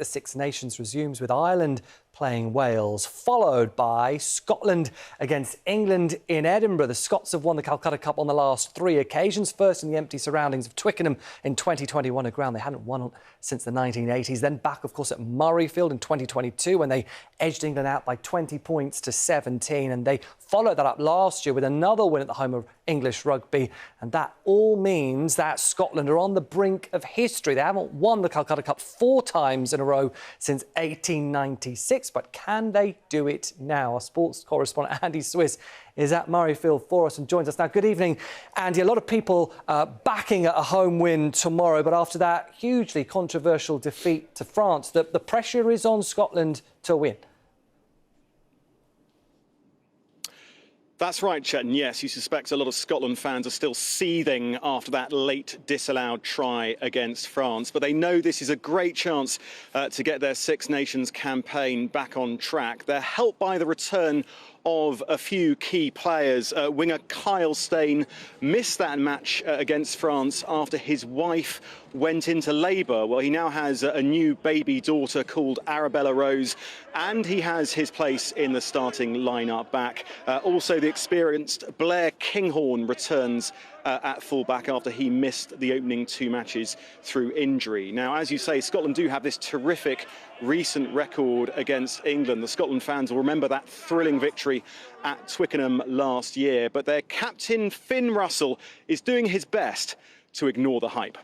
The Six Nations resumes with Ireland playing Wales, followed by Scotland against England in Edinburgh. The Scots have won the Calcutta Cup on the last 3 occasions, first in the empty surroundings of Twickenham in 2021, a ground they hadn't won since the 1980s. Then back, of course, at Murrayfield in 2022 when they edged England out by 20 points to 17. And they followed that up last year with another win at the home of English rugby. And that all means that Scotland are on the brink of history. They haven't won the Calcutta Cup 4 times in a row since 1896. But can they do it now? Our sports correspondent Andy Swiss is at Murrayfield for us and joins us now. Good evening, Andy. A lot of people backing a home win tomorrow, but after that hugely controversial defeat to France, the pressure is on Scotland to win. That's right, Chetan. Yes, you suspect a lot of Scotland fans are still seething after that late disallowed try against France. But they know this is a great chance to get their Six Nations campaign back on track. They're helped by the return of a few key players. Winger Kyle Steyn missed that match against France after his wife went into labour. Well, he now has a new baby daughter called Arabella Rose, and he has his place in the starting lineup back. Also, the experienced Blair Kinghorn returns at fullback after he missed the opening 2 matches through injury. Now, as you say, Scotland do have this terrific recent record against England. The Scotland fans will remember that thrilling victory at Twickenham last year, but their captain Finn Russell is doing his best to ignore the hype.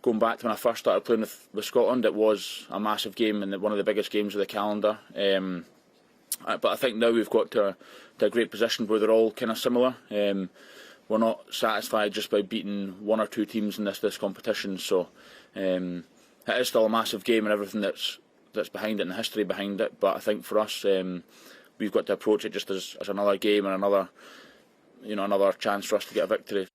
Going back to when I first started playing with Scotland, it was a massive game and one of the biggest games of the calendar. But I think now we've got to a great position where they're all kind of similar. We're not satisfied just by beating 1 or 2 teams in this competition. So it is still a massive game and everything that's behind it and the history behind it. But I think for us, we've got to approach it just as another game and another chance for us to get a victory.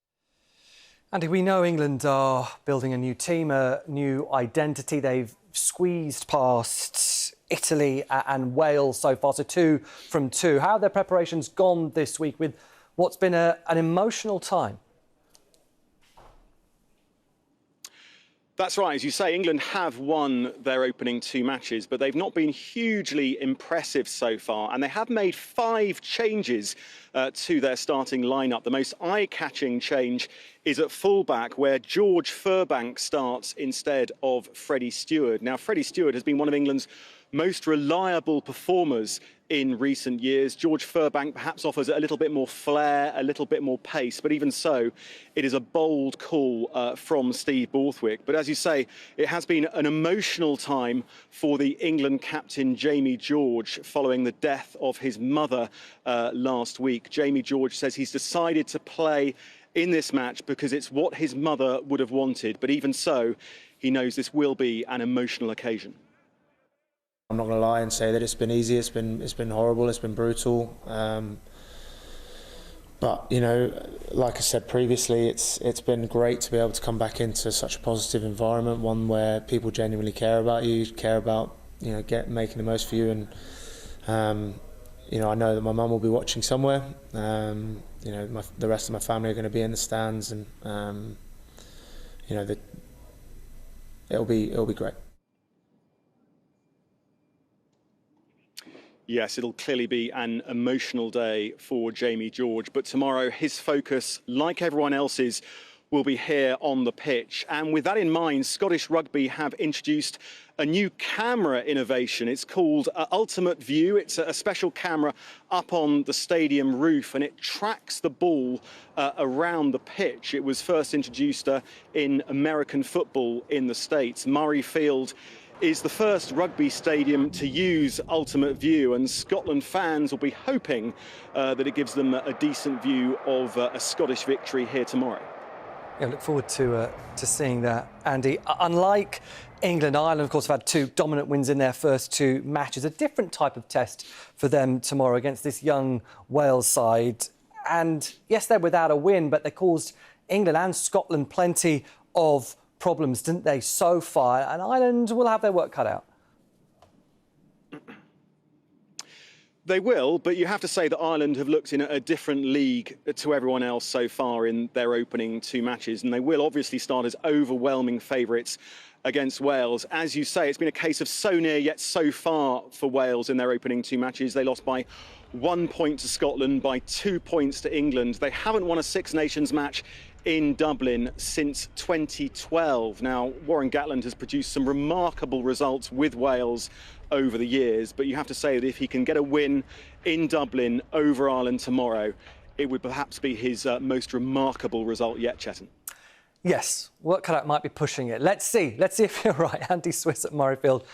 Andy, we know England are building a new team, a new identity. They've squeezed past Italy and Wales so far, so 2 from 2. How have their preparations gone this week with what's been an emotional time? That's right. As you say, England have won their opening 2 matches, but they've not been hugely impressive so far. And they have made 5 changes to their starting lineup. The most eye-catching change is at fullback, where George Furbank starts instead of Freddie Stewart. Now, Freddie Stewart has been one of England's most reliable performers in recent years. George Furbank perhaps offers a little bit more flair, a little bit more pace, but even so, it is a bold call from Steve Borthwick. But as you say, it has been an emotional time for the England captain, Jamie George, following the death of his mother last week. Jamie George says he's decided to play in this match because it's what his mother would have wanted. But even so, he knows this will be an emotional occasion. I'm not going to lie and say that it's been easy. It's been horrible. It's been brutal. But you know, like I said previously, it's been great to be able to come back into such a positive environment, one where people genuinely care about you, care about making the most for you. And I know that my mum will be watching somewhere. The rest of my family are going to be in the stands, and it'll be great. Yes, it'll clearly be an emotional day for Jamie George, but tomorrow his focus, like everyone else's, will be here on the pitch. And with that in mind, Scottish Rugby have introduced a new camera innovation. It's called Ultimate View. It's a special camera up on the stadium roof, and it tracks the ball around the pitch. It was first introduced in American football in the States. Murrayfield is the first rugby stadium to use Ultimate View, and Scotland fans will be hoping that it gives them a decent view of a Scottish victory here tomorrow. Yeah, look forward to seeing that, Andy. Unlike England, Ireland, of course, have had 2 dominant wins in their first 2 matches. A different type of test for them tomorrow against this young Wales side. And yes, they're without a win, but they caused England and Scotland plenty of problems, didn't they, so far? And Ireland will have their work cut out. They will, but you have to say that Ireland have looked in a different league to everyone else so far in their opening 2 matches, and they will obviously start as overwhelming favourites against Wales. As you say, it's been a case of so near yet so far for Wales in their opening 2 matches. They lost by 1 point to Scotland, by 2 points to England. They haven't won a Six Nations match in Dublin since 2012. Now, Warren Gatland has produced some remarkable results with Wales over the years, but you have to say that if he can get a win in Dublin over Ireland tomorrow, it would perhaps be his most remarkable result yet, Chetan. Yes, work cut out might be pushing it. Let's see if you're right. Andy Swiss at Murrayfield